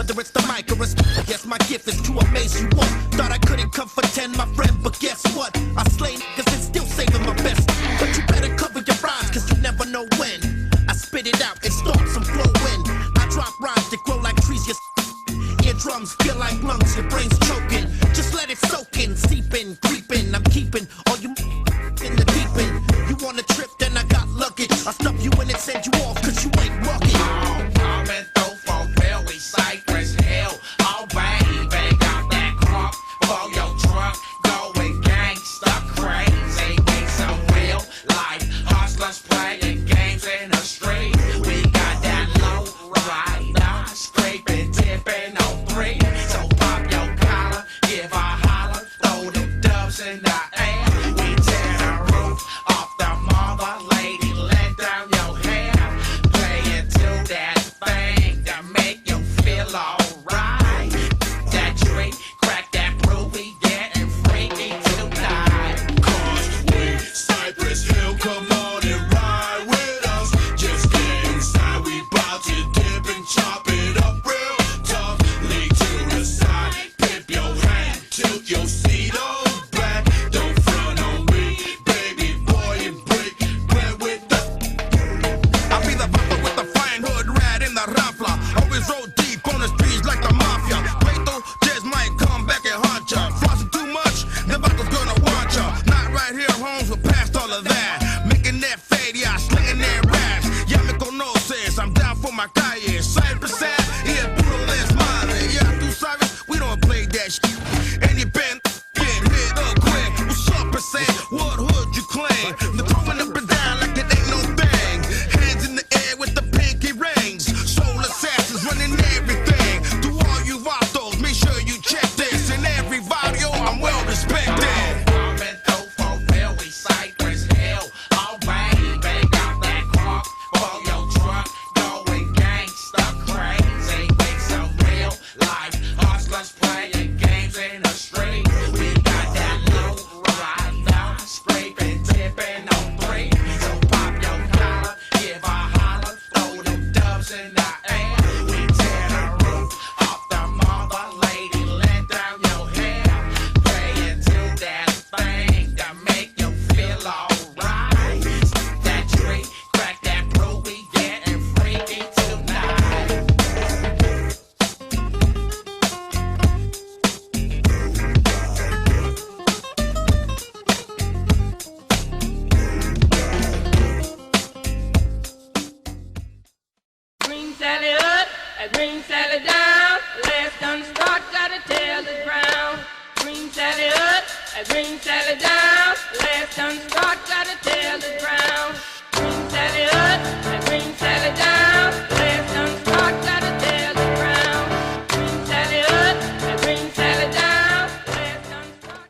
whether it's the mic or a yes, my gift is to amaze you all. Thought I couldn't come for 10, my friend, but guess what? I slay niggas and still saving my best. But you better cover your rhymes, cause you never know when I spit it out and start some flow in. I drop rhymes that grow like trees, your eardrums feel like lungs, your brain's choking. Just let it soak in, seeping, creeping. I'm keeping all you in the deep end. You want a trip, then I got luggage. I stuff you in and send you off, cause you ain't rugged. Coming through for real, we Cypress Hill. Oh baby, got that crunk for your truck. Going gangsta crazy, ain't some real life hustlers playing games in the street. We got that low rider, scraping, tipping on 3. So pop your collar, give a holler, throw them dubs in the air. We tear the roof off the mother, lady, let down your hair. Play into that thing that make you feel alright. That drink, crack that brew, we getting freaky tonight. Cause we Cypress Hill, come on and ride with us. Just get inside, we bout to dip and chop it up real tough. Lean to the side, pimp your hand, tilt your seat on back. Don't front on me, baby boy, and break bread with the I be the papa with the flying hood rat in the Rafla. Always roll deep on the streets like the mafia. Plato just might come back and haunt ya. Flossing too much, the vatos gonna want ya. Not right here, homes, we're past all of that. Making that fade, yeah, slinging that rash. Ya me conoces, I'm down for my calle. Cypress Ave, yeah, puro desmadre. Yeah, tú sabes, we don't play that shit. Any band get hit up quick. What's up, per se? What hood you claim? The throwing up and down like it ain't no thing. Hands in the air with the pinky rings. Soul assassins running everything. To all you vatos, make sure you check this. In every video, I'm well respected. Coming through for real, we Cypress Hill. Oh baby, got that crunk for your truck. Going gangsta crazy, make some real life hustlers playing games in the street. We got that low rider, scraping, tipping on 3. So pop your collar, give a holler, throw them dubs in the air. We tear the roof off the mother, lady, let down your hair. Play into that thing that make you feel alright. That drink, crack that brew, we getting freaky tonight. Green Sally up, and Green Sally down. Last done start, gotta tell the ground. Green Sally up, and Green Sally down.